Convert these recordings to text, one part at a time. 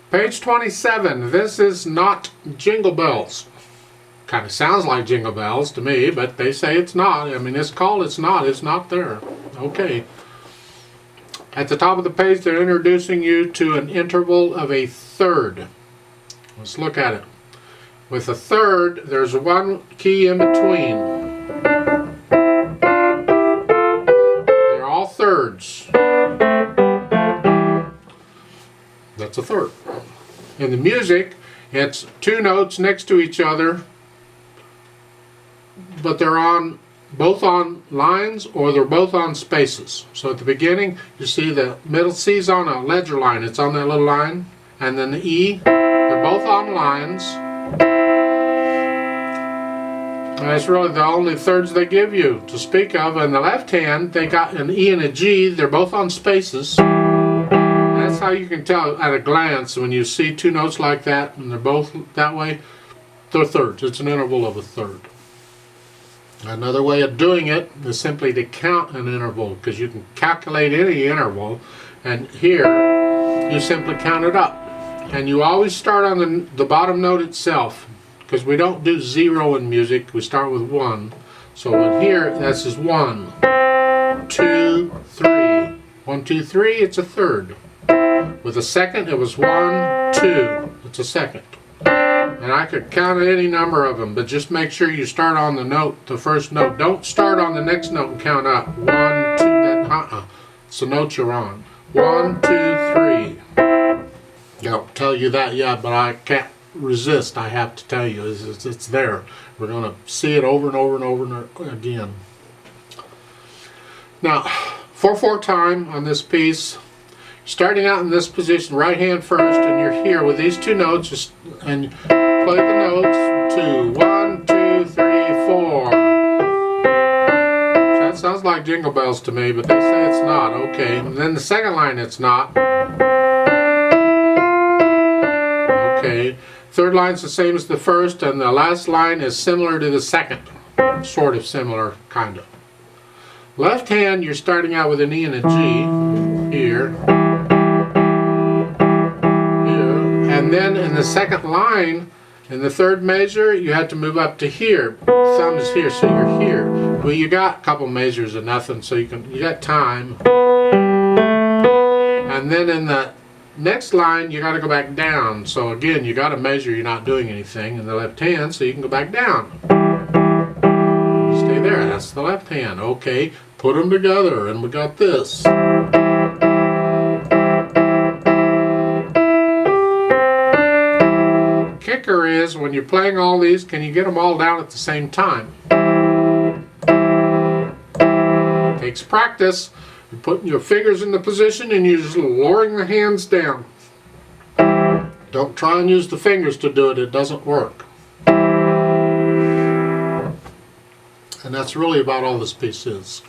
Page 27. This is not Jingle Bells. Kind of sounds like Jingle Bells to me, but they say it's not. I mean, it's called It's Not. It's not there. Okay. At the top of the page, they're introducing you to an interval of a third. Let's look at it. With a third, there's one key in between. They're all thirds. That's a third. In the music, it's two notes next to each other, but they're both on lines or they're both on spaces. So at the beginning, you see the middle C's on a ledger line. It's on that little line. And then the E, they're both on lines. And that's really the only thirds they give you to speak of. In the left hand, they got an E and a G. They're both on spaces. That's how you can tell at a glance when you see two notes like that and they're both that way. They're thirds. It's an interval of a third. Another way of doing it is simply to count an interval, because you can calculate any interval, and here you simply count it up. And you always start on the bottom note itself, because we don't do 0 in music, we start with 1. So in here, this is 1, 2, 3. 1, 2, 3, it's a third. With a second, it was 1, 2, it's a second. And I could count any number of them, but just make sure you start on the note, the first note. Don't start on the next note and count up. 1, 2, then it's the note you're on. 1, 2, 3. Don't tell you that yet, but I can't resist. I have to tell you, it's there. We're going to see it over and over and over again. Now, 4/4 time on this piece. Starting out in this position, right hand first, and you're here with these two notes, and play the notes 2, 1, 2, 3, 4. So that sounds like Jingle Bells to me, but they say it's not. Okay, and then the second line, it's not. Okay, third line's the same as the first, and the last line is similar to the second. Sort of similar, kind of. Left hand, you're starting out with an E and a G here. And then in the second line, in the third measure, you had to move up to here. Thumb is here, so you're here. Well, you got a couple measures of nothing, so you got time. And then in the next line, you got to go back down. So again, you got to measure. You're not doing anything in the left hand, so you can go back down. Stay there. That's the left hand. Okay, put them together, and we got this. Kicker is when you're playing all these, can you get them all down at the same time? Takes practice. You're putting your fingers in the position and you're just lowering the hands down. Don't try and use the fingers to do it. It doesn't work. And that's really about all this piece is.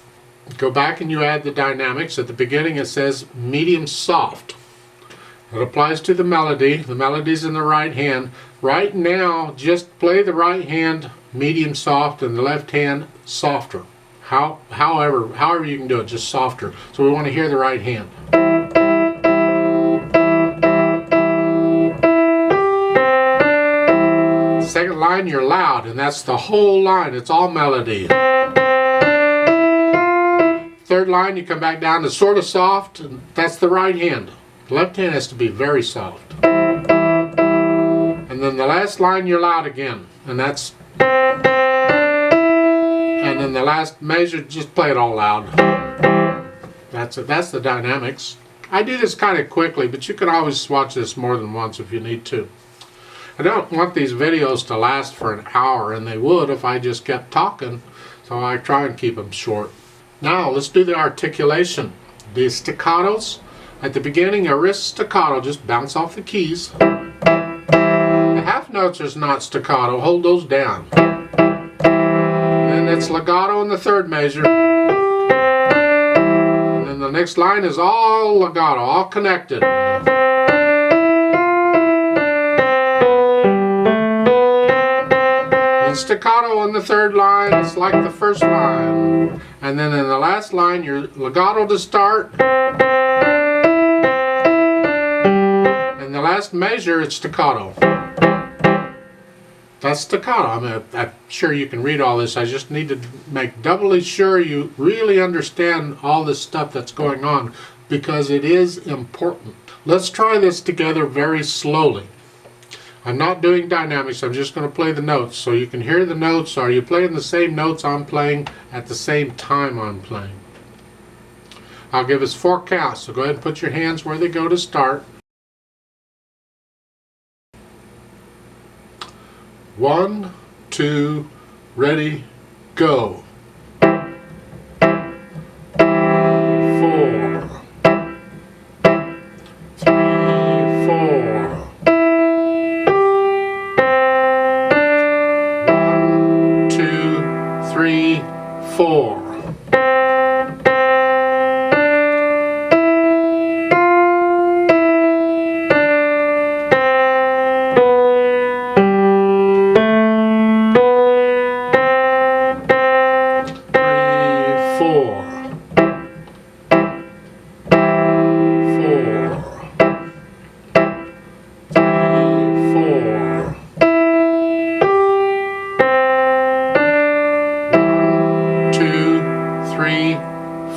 Go back and you add the dynamics. At the beginning it says medium soft. It applies to the melody. The melody's in the right hand. Right now, just play the right hand medium soft and the left hand softer. However you can do it, just softer. So we want to hear the right hand. Second line, you're loud, and that's the whole line. It's all melody. Third line, you come back down to sort of soft, and that's the right hand. The left hand has to be very soft. And then the last line, you're loud again. And that's... And then the last measure, just play it all loud. That's it. That's the dynamics. I do this kind of quickly, but you can always watch this more than once if you need to. I don't want these videos to last for an hour, and they would if I just kept talking. So I try and keep them short. Now, let's do the articulation. The staccatos. At the beginning, a wrist staccato, just bounce off the keys. The half notes is not staccato, hold those down. Then it's legato in the third measure. And then the next line is all legato, all connected. Then staccato in the third line, it's like the first line. And then in the last line, your legato to start. last measure, it's staccato. That's staccato. I'm sure you can read all this. I just need to make doubly sure you really understand all this stuff that's going on, because it is important. Let's try this together very slowly. I'm not doing dynamics. I'm just going to play the notes so you can hear the notes. Are you playing the same notes I'm playing at the same time I'm playing? I'll give us 4 counts, so go ahead and put your hands where they go to start. 1, 2, ready, go. 4, 3, 4. 1, 2, 3, 4.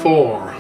4.